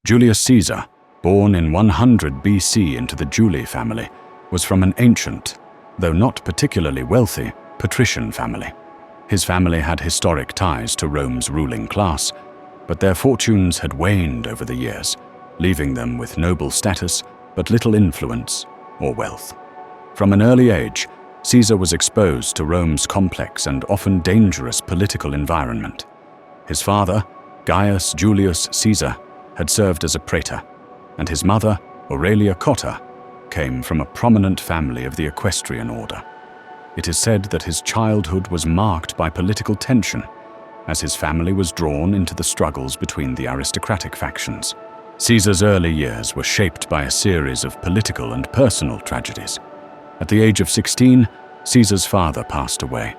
Julius Caesar, born in 100 BC into the Julii family, was from an ancient, though not particularly wealthy, patrician family. His family had historic ties to Rome's ruling class, but their fortunes had waned over the years, leaving them with noble status but little influence or wealth. From an early age, Caesar was exposed to Rome's complex and often dangerous political environment. His father, Gaius Julius Caesar, had served as a praetor, and his mother, Aurelia Cotta, came from a prominent family of the equestrian order. It is said that his childhood was marked by political tension, as his family was drawn into the struggles between the aristocratic factions. Caesar's early years were shaped by a series of political and personal tragedies. At the age of 16, Caesar's father passed away,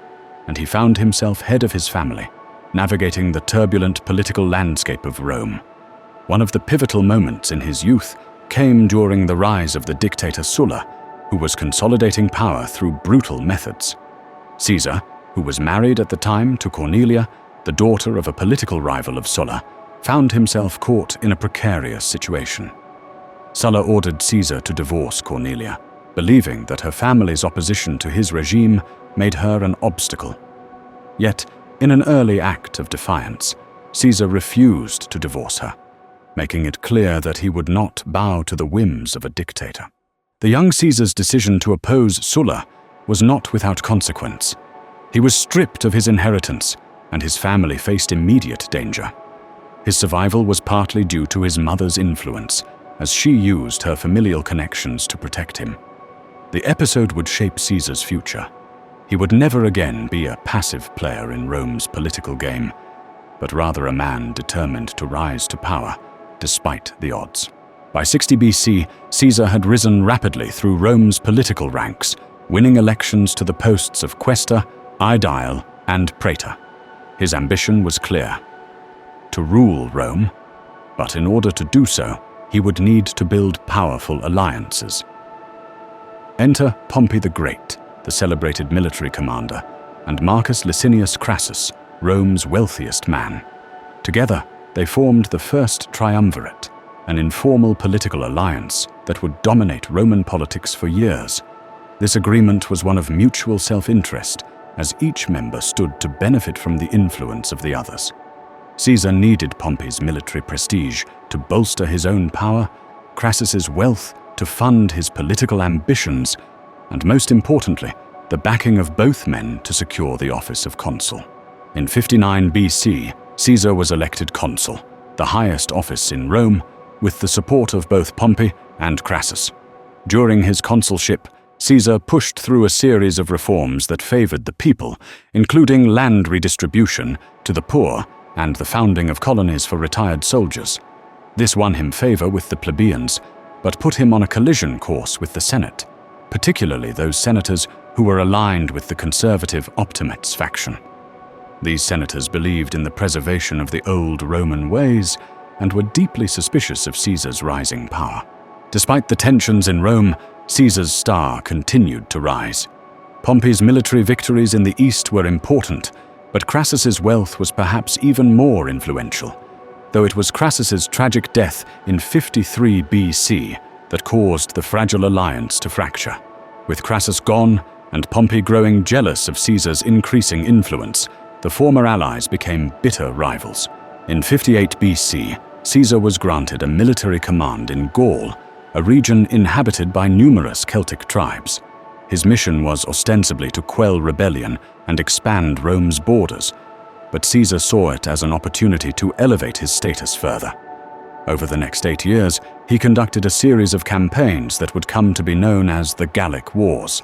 and he found himself head of his family, navigating the turbulent political landscape of Rome. One of the pivotal moments in his youth came during the rise of the dictator Sulla, who was consolidating power through brutal methods. Caesar, who was married at the time to Cornelia, the daughter of a political rival of Sulla, found himself caught in a precarious situation. Sulla ordered Caesar to divorce Cornelia, believing that her family's opposition to his regime made her an obstacle. Yet, in an early act of defiance, Caesar refused to divorce her, making it clear that he would not bow to the whims of a dictator. The young Caesar's decision to oppose Sulla was not without consequence. He was stripped of his inheritance, and his family faced immediate danger. His survival was partly due to his mother's influence, as she used her familial connections to protect him. The episode would shape Caesar's future. He would never again be a passive player in Rome's political game, but rather a man determined to rise to power, despite the odds. By 60 BC, Caesar had risen rapidly through Rome's political ranks, winning elections to the posts of quaestor, aedile, and praetor. His ambition was clear: to rule Rome, but in order to do so, he would need to build powerful alliances. Enter Pompey the Great, the celebrated military commander, and Marcus Licinius Crassus, Rome's wealthiest man. Together, they formed the First Triumvirate, an informal political alliance that would dominate Roman politics for years. This agreement was one of mutual self-interest, as each member stood to benefit from the influence of the others. Caesar needed Pompey's military prestige to bolster his own power, Crassus's wealth to fund his political ambitions, and most importantly, the backing of both men to secure the office of consul. In 59 BC, Caesar was elected consul, the highest office in Rome, with the support of both Pompey and Crassus. During his consulship, Caesar pushed through a series of reforms that favored the people, including land redistribution to the poor and the founding of colonies for retired soldiers. This won him favor with the plebeians, but put him on a collision course with the Senate, particularly those senators who were aligned with the conservative Optimates faction. These senators believed in the preservation of the old Roman ways and were deeply suspicious of Caesar's rising power. Despite the tensions in Rome, Caesar's star continued to rise. Pompey's military victories in the east were important, but Crassus's wealth was perhaps even more influential, though it was Crassus's tragic death in 53 BC that caused the fragile alliance to fracture. With Crassus gone and Pompey growing jealous of Caesar's increasing influence, the former allies became bitter rivals. In 58 BC, Caesar was granted a military command in Gaul, a region inhabited by numerous Celtic tribes. His mission was ostensibly to quell rebellion and expand Rome's borders, but Caesar saw it as an opportunity to elevate his status further. Over the next 8 years, he conducted a series of campaigns that would come to be known as the Gallic Wars.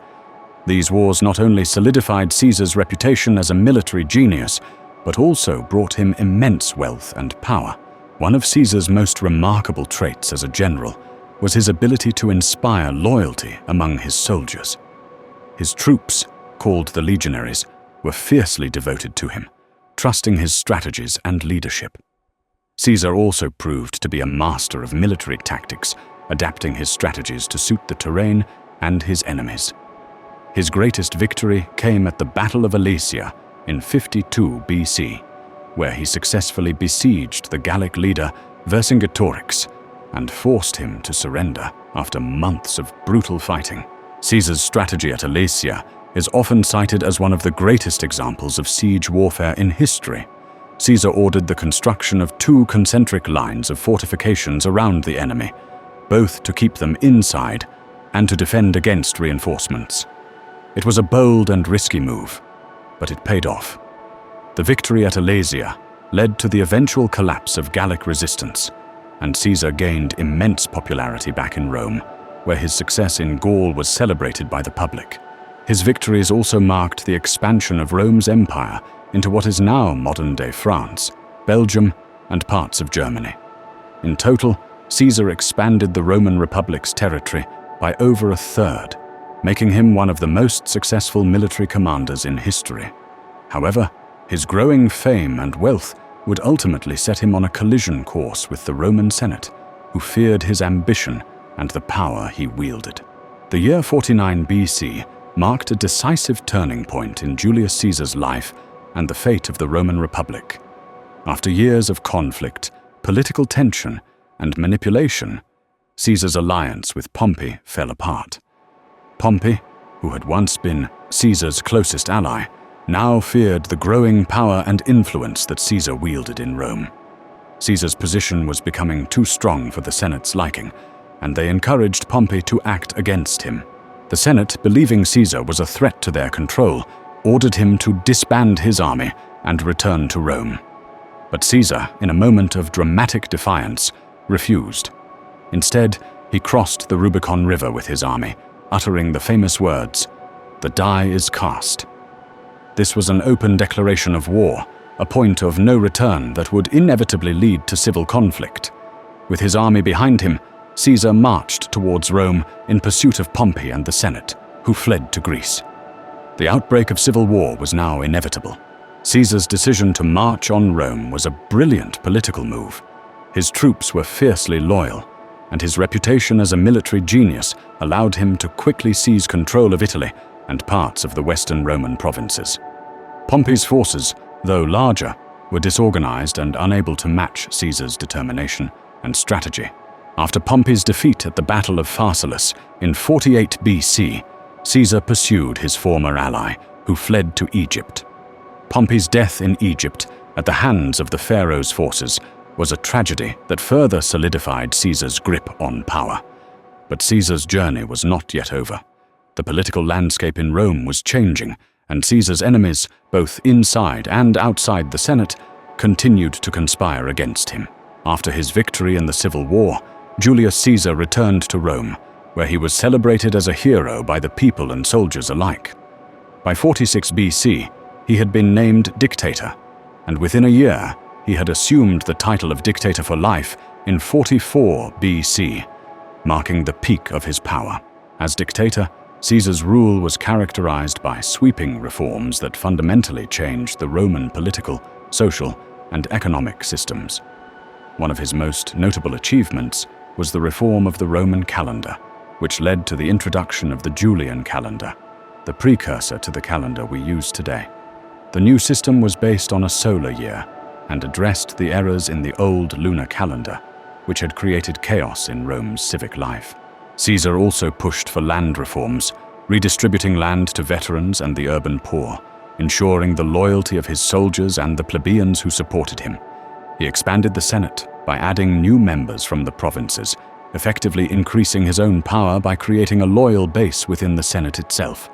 These wars not only solidified Caesar's reputation as a military genius, but also brought him immense wealth and power. One of Caesar's most remarkable traits as a general was his ability to inspire loyalty among his soldiers. His troops, called the legionaries, were fiercely devoted to him, trusting his strategies and leadership. Caesar also proved to be a master of military tactics, adapting his strategies to suit the terrain and his enemies. His greatest victory came at the Battle of Alesia in 52 BC, where he successfully besieged the Gallic leader Vercingetorix and forced him to surrender after months of brutal fighting. Caesar's strategy at Alesia is often cited as one of the greatest examples of siege warfare in history. Caesar ordered the construction of 2 concentric lines of fortifications around the enemy, both to keep them inside and to defend against reinforcements. It was a bold and risky move, but it paid off. The victory at Alesia led to the eventual collapse of Gallic resistance, and Caesar gained immense popularity back in Rome, where his success in Gaul was celebrated by the public. His victories also marked the expansion of Rome's empire into what is now modern-day France, Belgium, and parts of Germany. In total, Caesar expanded the Roman Republic's territory by over a third, making him one of the most successful military commanders in history. However, his growing fame and wealth would ultimately set him on a collision course with the Roman Senate, who feared his ambition and the power he wielded. The year 49 BC marked a decisive turning point in Julius Caesar's life and the fate of the Roman Republic. After years of conflict, political tension, and manipulation, Caesar's alliance with Pompey fell apart. Pompey, who had once been Caesar's closest ally, now feared the growing power and influence that Caesar wielded in Rome. Caesar's position was becoming too strong for the Senate's liking, and they encouraged Pompey to act against him. The Senate, believing Caesar was a threat to their control, ordered him to disband his army and return to Rome. But Caesar, in a moment of dramatic defiance, refused. Instead, he crossed the Rubicon River with his army, uttering the famous words, "The die is cast." This was an open declaration of war, a point of no return that would inevitably lead to civil conflict. With his army behind him, Caesar marched towards Rome in pursuit of Pompey and the Senate, who fled to Greece. The outbreak of civil war was now inevitable. Caesar's decision to march on Rome was a brilliant political move. His troops were fiercely loyal, and his reputation as a military genius allowed him to quickly seize control of Italy and parts of the Western Roman provinces. Pompey's forces, though larger, were disorganized and unable to match Caesar's determination and strategy. After Pompey's defeat at the Battle of Pharsalus in 48 BC, Caesar pursued his former ally, who fled to Egypt. Pompey's death in Egypt at the hands of the pharaoh's forces was a tragedy that further solidified Caesar's grip on power. But Caesar's journey was not yet over. The political landscape in Rome was changing, and Caesar's enemies, both inside and outside the Senate, continued to conspire against him. After his victory in the Civil War, Julius Caesar returned to Rome, where he was celebrated as a hero by the people and soldiers alike. By 46 BC, he had been named dictator, and within a year, he had assumed the title of dictator for life in 44 BC, marking the peak of his power. As dictator, Caesar's rule was characterized by sweeping reforms that fundamentally changed the Roman political, social, and economic systems. One of his most notable achievements was the reform of the Roman calendar, which led to the introduction of the Julian calendar, the precursor to the calendar we use today. The new system was based on a solar year and addressed the errors in the old lunar calendar, which had created chaos in Rome's civic life. Caesar also pushed for land reforms, redistributing land to veterans and the urban poor, ensuring the loyalty of his soldiers and the plebeians who supported him. He expanded the Senate by adding new members from the provinces, effectively increasing his own power by creating a loyal base within the Senate itself.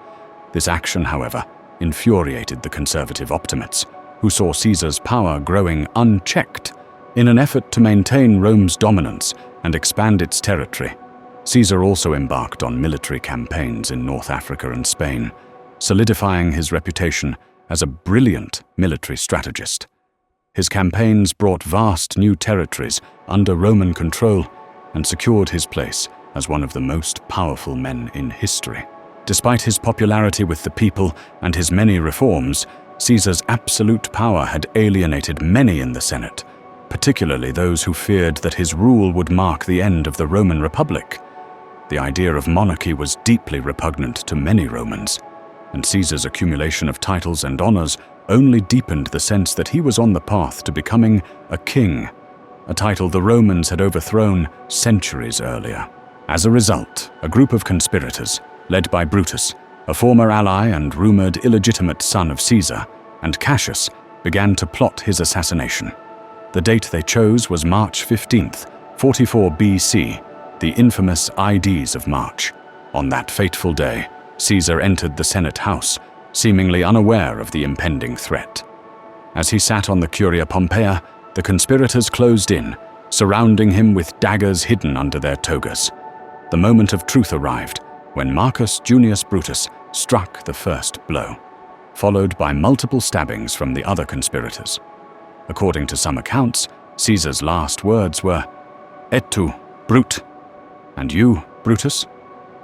This action, however, infuriated the conservative optimates, who saw Caesar's power growing unchecked. In an effort to maintain Rome's dominance and expand its territory, Caesar also embarked on military campaigns in North Africa and Spain, solidifying his reputation as a brilliant military strategist. His campaigns brought vast new territories under Roman control and secured his place as one of the most powerful men in history. Despite his popularity with the people and his many reforms, Caesar's absolute power had alienated many in the Senate, particularly those who feared that his rule would mark the end of the Roman Republic. The idea of monarchy was deeply repugnant to many Romans, and Caesar's accumulation of titles and honors only deepened the sense that he was on the path to becoming a king. a title the Romans had overthrown centuries earlier. As a result, a group of conspirators, led by Brutus, a former ally and rumored illegitimate son of Caesar, and Cassius, began to plot his assassination. The date they chose was March 15th, 44 BC, the infamous Ides of March. On that fateful day, Caesar entered the Senate House, seemingly unaware of the impending threat. As he sat on the Curia Pompeia, the conspirators closed in, surrounding him with daggers hidden under their togas. The moment of truth arrived when Marcus Junius Brutus struck the first blow, followed by multiple stabbings from the other conspirators. According to some accounts, Caesar's last words were, "Et tu, Brute," and "You, Brutus,"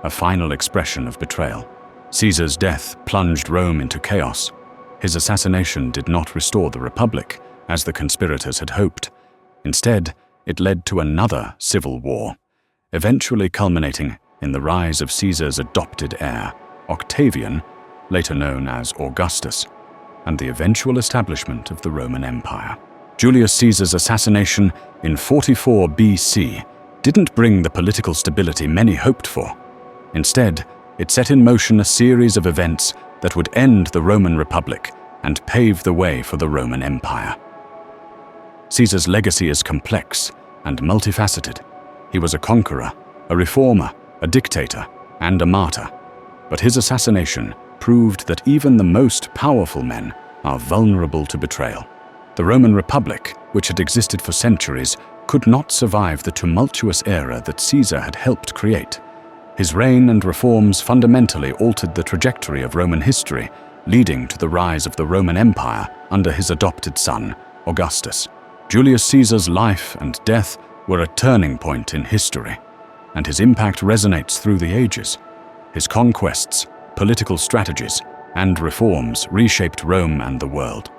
a final expression of betrayal. Caesar's death plunged Rome into chaos. His assassination did not restore the Republic, as the conspirators had hoped. Instead, it led to another civil war, eventually culminating in the rise of Caesar's adopted heir, Octavian, later known as Augustus, and the eventual establishment of the Roman Empire. Julius Caesar's assassination in 44 BC didn't bring the political stability many hoped for. Instead, it set in motion a series of events that would end the Roman Republic and pave the way for the Roman Empire. Caesar's legacy is complex and multifaceted. He was a conqueror, a reformer, a dictator, and a martyr. But his assassination proved that even the most powerful men are vulnerable to betrayal. The Roman Republic, which had existed for centuries, could not survive the tumultuous era that Caesar had helped create. His reign and reforms fundamentally altered the trajectory of Roman history, leading to the rise of the Roman Empire under his adopted son, Augustus. Julius Caesar's life and death were a turning point in history, and his impact resonates through the ages. His conquests, political strategies, and reforms reshaped Rome and the world.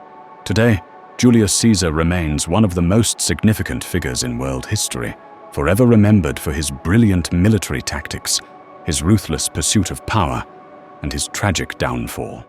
Today, Julius Caesar remains one of the most significant figures in world history, forever remembered for his brilliant military tactics, his ruthless pursuit of power, and his tragic downfall.